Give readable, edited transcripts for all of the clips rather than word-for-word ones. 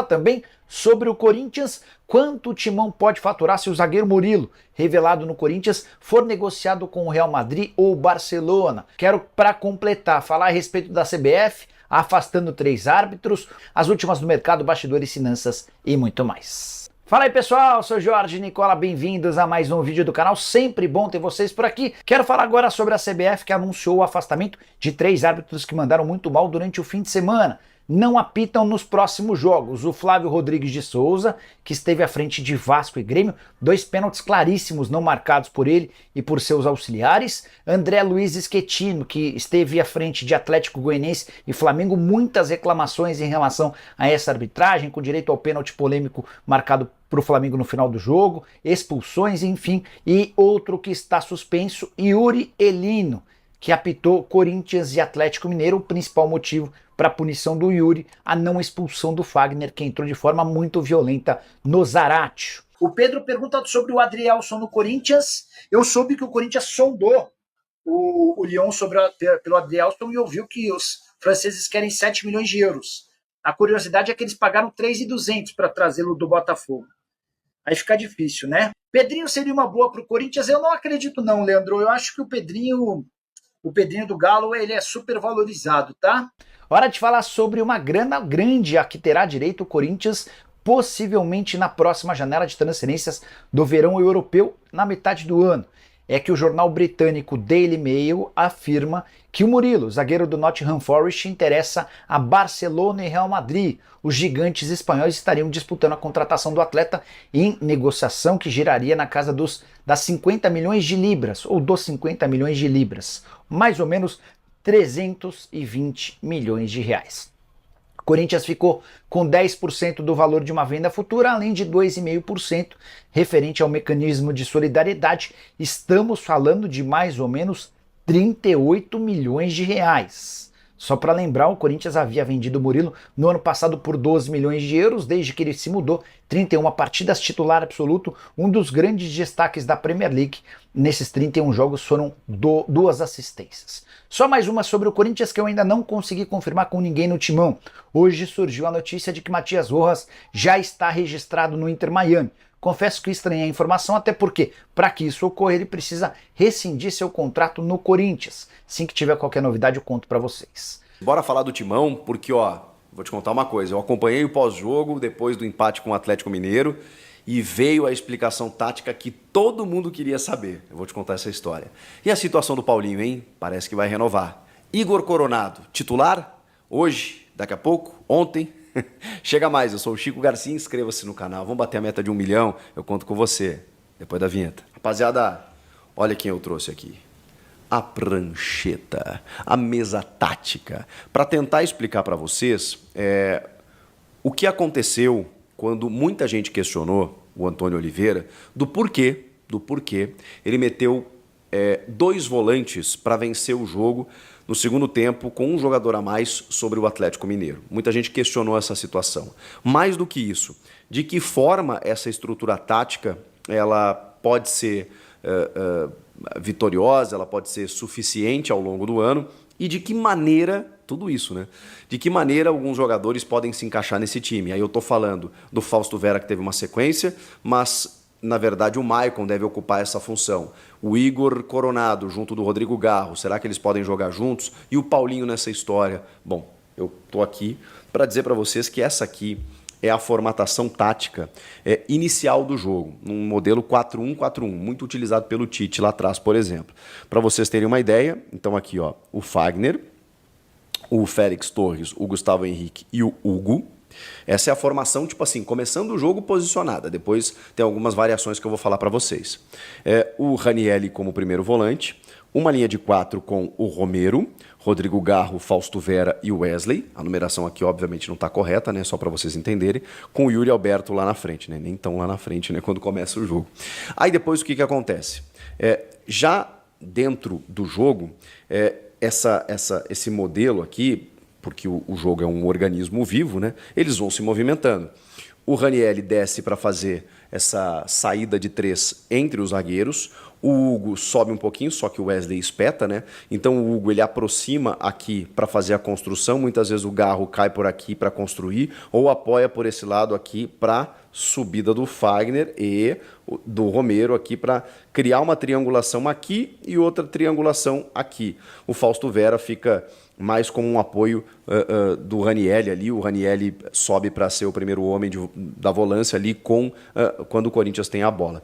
Também sobre o Corinthians, quanto o Timão pode faturar se o zagueiro Murilo, revelado no Corinthians, for negociado com o Real Madrid ou Barcelona. Quero, para completar, falar a respeito da CBF, afastando 3 árbitros, as últimas do mercado, bastidores, finanças e muito mais. Fala aí pessoal, sou Jorge Nicola, bem-vindos a mais um vídeo do canal, sempre bom ter vocês por aqui. Quero falar agora sobre a CBF, que anunciou o afastamento de 3 árbitros que mandaram muito mal durante o fim de semana. Não apitam nos próximos jogos. O Flávio Rodrigues de Souza, que esteve à frente de Vasco e Grêmio, 2 pênaltis claríssimos não marcados por ele e por seus auxiliares. André Luiz Schettino, que esteve à frente de Atlético Goianiense e Flamengo, muitas reclamações em relação a essa arbitragem, com direito ao pênalti polêmico marcado para o Flamengo no final do jogo, expulsões, enfim. E outro que está suspenso, Yuri Elino, que apitou Corinthians e Atlético Mineiro, o principal motivo para a punição do Yuri, a não expulsão do Fagner, que entrou de forma muito violenta no Zaratio. O Pedro pergunta sobre o Adrielson no Corinthians. Eu soube que o Corinthians sondou o Lyon pelo Adrielson e ouviu que os franceses querem 7 milhões de euros. A curiosidade é que eles pagaram 3.200 para trazê-lo do Botafogo. Aí fica difícil, né? Pedrinho seria uma boa para o Corinthians? Eu não acredito não, Leandro. Eu acho que o Pedrinho do Galo, ele é super valorizado, tá? Hora de falar sobre uma grana grande a que terá direito o Corinthians, possivelmente na próxima janela de transferências do verão europeu, na metade do ano. É que o jornal britânico Daily Mail afirma que o Murilo, zagueiro do Nottingham Forest, interessa a Barcelona e Real Madrid. Os gigantes espanhóis estariam disputando a contratação do atleta em negociação que giraria na casa das 50 milhões de libras, ou dos 50 milhões de libras, mais ou menos 320 milhões de reais. O Corinthians ficou com 10% do valor de uma venda futura, além de 2,5% referente ao mecanismo de solidariedade. Estamos falando de mais ou menos 38 milhões de reais. Só para lembrar, o Corinthians havia vendido o Murilo no ano passado por 12 milhões de euros, desde que ele se mudou, 31 partidas, titular absoluto, um dos grandes destaques da Premier League. Nesses 31 jogos foram 2 assistências. Só mais uma sobre o Corinthians que eu ainda não consegui confirmar com ninguém no timão. Hoje surgiu a notícia de que Matias Rojas já está registrado no Inter Miami. Confesso que estranhei a informação, até porque, para que isso ocorra, ele precisa rescindir seu contrato no Corinthians. Assim que tiver qualquer novidade, eu conto para vocês. Bora falar do Timão, porque, vou te contar uma coisa. Eu acompanhei o pós-jogo, depois do empate com o Atlético Mineiro, e veio a explicação tática que todo mundo queria saber. Eu vou te contar essa história. E a situação do Paulinho, hein? Parece que vai renovar. Igor Coronado, titular? Hoje, daqui a pouco, ontem... Chega mais, eu sou o Chico Garcia, inscreva-se no canal, vamos bater a meta de 1 milhão, eu conto com você, depois da vinheta. Rapaziada, olha quem eu trouxe aqui, a prancheta, a mesa tática, para tentar explicar para vocês o que aconteceu quando muita gente questionou o Antônio Oliveira do porquê ele meteu 2 volantes para vencer o jogo no segundo tempo, com um jogador a mais sobre o Atlético Mineiro. Muita gente questionou essa situação. Mais do que isso, de que forma essa estrutura tática ela pode ser vitoriosa, ela pode ser suficiente ao longo do ano e de que maneira, tudo isso, né? De que maneira alguns jogadores podem se encaixar nesse time. Aí eu estou falando do Fausto Vera, que teve uma sequência, mas... Na verdade, o Maicon deve ocupar essa função. O Igor Coronado, junto do Rodrigo Garro, será que eles podem jogar juntos? E o Paulinho nessa história? Bom, eu estou aqui para dizer para vocês que essa aqui é a formatação tática inicial do jogo, num modelo 4-1-4-1, muito utilizado pelo Tite lá atrás, por exemplo. Para vocês terem uma ideia, então aqui, o Fagner, o Félix Torres, o Gustavo Henrique e o Hugo. Essa é a formação, tipo assim, começando o jogo posicionada. Depois tem algumas variações que eu vou falar para vocês. O Ranieri como primeiro volante, uma linha de 4 com o Romero, Rodrigo Garro, Fausto Vera e Wesley. A numeração aqui, obviamente, não está correta, né? Só para vocês entenderem. Com o Yuri Alberto lá na frente, né? Nem tão lá na frente, né? Quando começa o jogo. Aí depois o que acontece? Já dentro do jogo, esse modelo aqui, porque o jogo é um organismo vivo, né? Eles vão se movimentando. O Ranieri desce para fazer essa saída de 3 entre os zagueiros. O Hugo sobe um pouquinho, só que o Wesley espeta, né? Então o Hugo ele aproxima aqui para fazer a construção. Muitas vezes o Garro cai por aqui para construir ou apoia por esse lado aqui para subida do Fagner e do Romero aqui para criar uma triangulação aqui e outra triangulação aqui. O Fausto Vera fica mais como um apoio do Ranieri ali. O Ranieri sobe para ser o primeiro homem da volância ali quando o Corinthians tem a bola.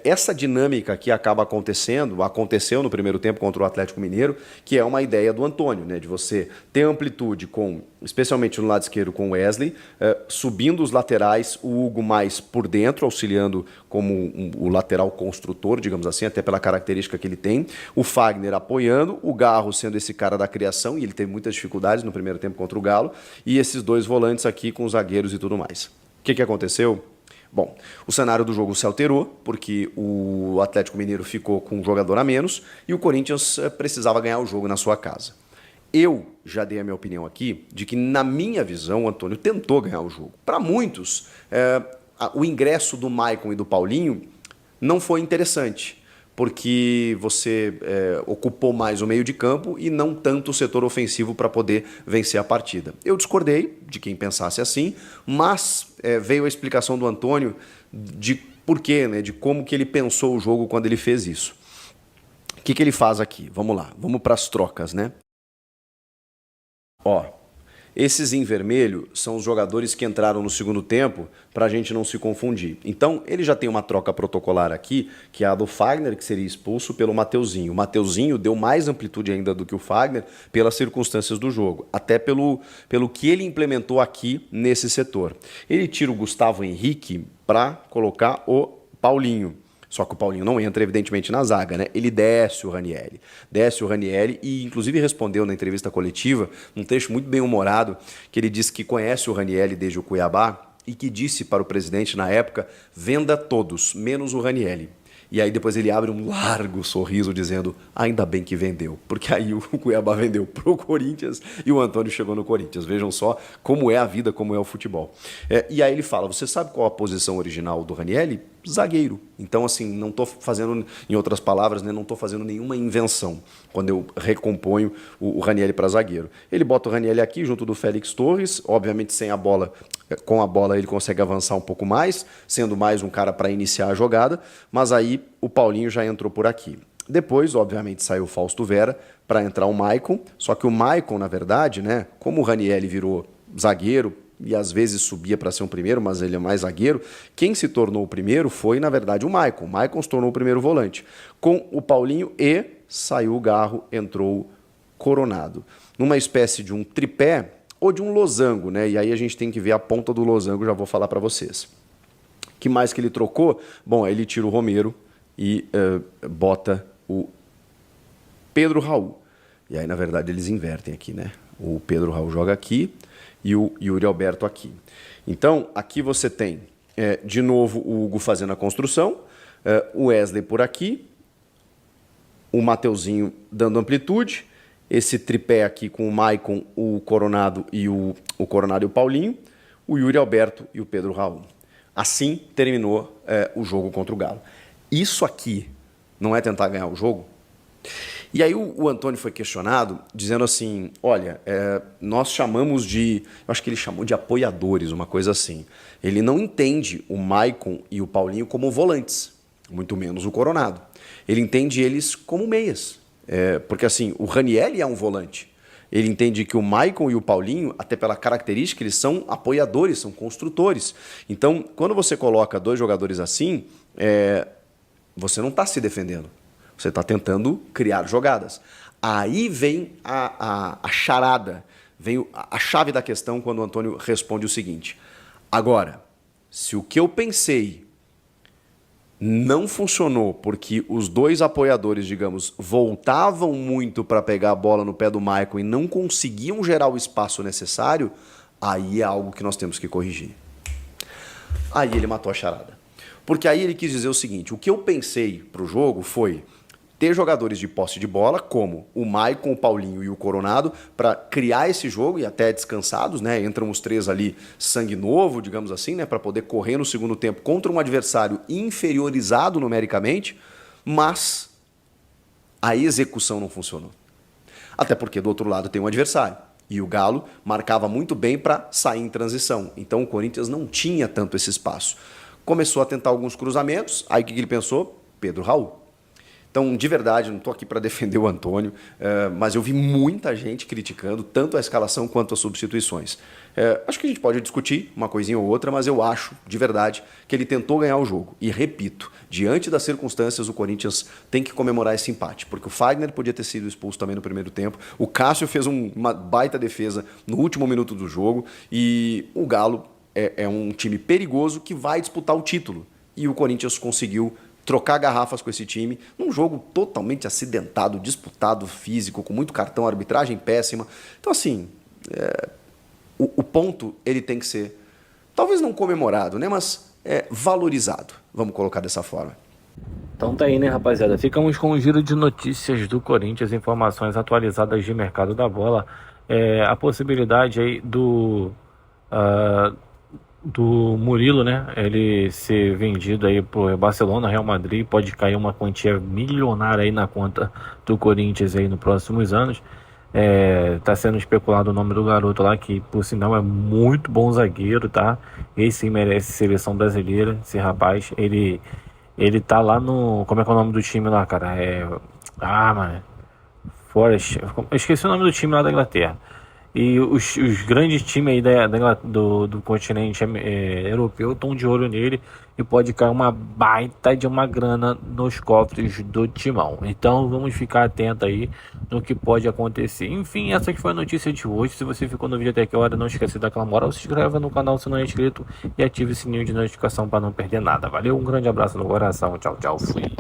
Essa dinâmica aqui aconteceu no primeiro tempo contra o Atlético Mineiro, que é uma ideia do Antônio, né, de você ter amplitude especialmente no lado esquerdo com o Wesley, subindo os laterais, o Hugo mais por dentro, auxiliando como o lateral construtor, digamos assim, até pela característica que ele tem, o Fagner apoiando, o Garro sendo esse cara da criação, e ele teve muitas dificuldades no primeiro tempo contra o Galo, e esses dois volantes aqui com os zagueiros e tudo mais. O que aconteceu? Bom, o cenário do jogo se alterou, porque o Atlético Mineiro ficou com um jogador a menos e o Corinthians precisava ganhar o jogo na sua casa. Eu já dei a minha opinião aqui de que, na minha visão, o Antônio tentou ganhar o jogo. Para muitos, o ingresso do Maicon e do Paulinho não foi interessante, porque você ocupou mais o meio de campo e não tanto o setor ofensivo para poder vencer a partida. Eu discordei de quem pensasse assim, mas veio a explicação do Antônio de porquê, né, de como que ele pensou o jogo quando ele fez isso. O que ele faz aqui? Vamos lá, vamos para as trocas, né? Ó, esses em vermelho são os jogadores que entraram no segundo tempo para a gente não se confundir. Então, ele já tem uma troca protocolar aqui, que é a do Fagner, que seria expulso pelo Mateuzinho. O Mateuzinho deu mais amplitude ainda do que o Fagner pelas circunstâncias do jogo, até pelo que ele implementou aqui nesse setor. Ele tira o Gustavo Henrique para colocar o Paulinho. Só que o Paulinho não entra, evidentemente, na zaga, né? Ele desce o Ranieri e, inclusive, respondeu na entrevista coletiva, um trecho muito bem-humorado, que ele disse que conhece o Ranieri desde o Cuiabá e que disse para o presidente, na época, venda todos, menos o Ranieri. E aí depois ele abre um largo sorriso dizendo, ainda bem que vendeu, porque aí o Cuiabá vendeu pro Corinthians e o Antônio chegou no Corinthians. Vejam só como é a vida, como é o futebol. E aí ele fala, você sabe qual a posição original do Ranieri? Zagueiro. Então, assim, não estou fazendo, em outras palavras, né, não estou fazendo nenhuma invenção quando eu recomponho o Ranieri para zagueiro. Ele bota o Ranieri aqui junto do Félix Torres, obviamente sem a bola, com a bola ele consegue avançar um pouco mais, sendo mais um cara para iniciar a jogada, mas aí o Paulinho já entrou por aqui. Depois, obviamente, saiu o Fausto Vera para entrar o Maicon, só que o Maicon, na verdade, né, como o Ranieri virou zagueiro, e às vezes subia para ser um primeiro, mas ele é mais zagueiro. Quem se tornou o primeiro foi, na verdade, o Maicon. O Maicon se tornou o primeiro volante. Com o Paulinho e saiu o Garro, entrou o Coronado. Numa espécie de um tripé ou de um losango, né? E aí a gente tem que ver a ponta do losango, já vou falar para vocês. O que mais que ele trocou? Bom, aí ele tira o Romero e bota o Pedro Raul. E aí, na verdade, eles invertem aqui, né? O Pedro Raul joga aqui e o Yuri Alberto aqui. Então, aqui você tem, de novo, o Hugo fazendo a construção, o Wesley por aqui, o Mateuzinho dando amplitude, esse tripé aqui com o Maicon, o Coronado e o Coronado e o Paulinho, o Yuri Alberto e o Pedro Raul. Assim terminou o jogo contra o Galo. Isso aqui não é tentar ganhar o jogo? E aí o Antônio foi questionado, dizendo assim, olha, nós chamamos de, eu acho que ele chamou de apoiadores, uma coisa assim. Ele não entende o Maicon e o Paulinho como volantes, muito menos o Coronado. Ele entende eles como meias, porque assim, o Ranieri é um volante. Ele entende que o Maicon e o Paulinho, até pela característica, eles são apoiadores, são construtores. Então, quando você coloca dois jogadores assim, você não está se defendendo. Você está tentando criar jogadas. Aí vem a charada, vem a chave da questão quando o Antônio responde o seguinte. Agora, se o que eu pensei não funcionou porque os dois apoiadores, digamos, voltavam muito para pegar a bola no pé do Maicon e não conseguiam gerar o espaço necessário, aí é algo que nós temos que corrigir. Aí ele matou a charada. Porque aí ele quis dizer o seguinte, o que eu pensei para o jogo foi ter jogadores de posse de bola, como o Maicon, o Paulinho e o Coronado, para criar esse jogo e até descansados, né? Entram os três ali sangue novo, digamos assim, né? Para poder correr no segundo tempo contra um adversário inferiorizado numericamente. mas a execução não funcionou. Até porque do outro lado tem um adversário. E o Galo marcava muito bem para sair em transição. Então o Corinthians não tinha tanto esse espaço. Começou a tentar alguns cruzamentos, aí o que ele pensou? Pedro Raul. Então, de verdade, não estou aqui para defender o Antônio, mas eu vi muita gente criticando tanto a escalação quanto as substituições. Acho que a gente pode discutir uma coisinha ou outra, mas eu acho, de verdade, que ele tentou ganhar o jogo. E repito, diante das circunstâncias, o Corinthians tem que comemorar esse empate, porque o Fagner podia ter sido expulso também no primeiro tempo, o Cássio fez uma baita defesa no último minuto do jogo, e o Galo é um time perigoso que vai disputar o título. E o Corinthians conseguiu trocar garrafas com esse time, num jogo totalmente acidentado, disputado, físico, com muito cartão, arbitragem péssima. Então, assim, o ponto ele tem que ser, talvez não comemorado, né, mas valorizado, vamos colocar dessa forma. Então tá aí, né, rapaziada? Ficamos com um giro de notícias do Corinthians, informações atualizadas de mercado da bola, a possibilidade aí do Murilo, né, ele ser vendido aí pro Barcelona, Real Madrid, pode cair uma quantia milionária aí na conta do Corinthians aí nos próximos anos. Tá sendo especulado o nome do garoto lá, que por sinal é muito bom zagueiro, tá? Esse sim merece seleção brasileira, esse rapaz, ele tá lá no, como é que é o nome do time lá, cara? Mano, Forest, eu esqueci o nome do time lá da Inglaterra. E os grandes times aí do continente europeu estão de olho nele e pode cair uma baita de uma grana nos cofres do Timão. Então vamos ficar atento aí no que pode acontecer. Enfim, essa que foi a notícia de hoje. Se você ficou no vídeo até aqui, não esqueça daquela moral, se inscreva no canal se não é inscrito e ative o sininho de notificação para não perder nada. Valeu, um grande abraço no coração. Tchau, tchau, fui.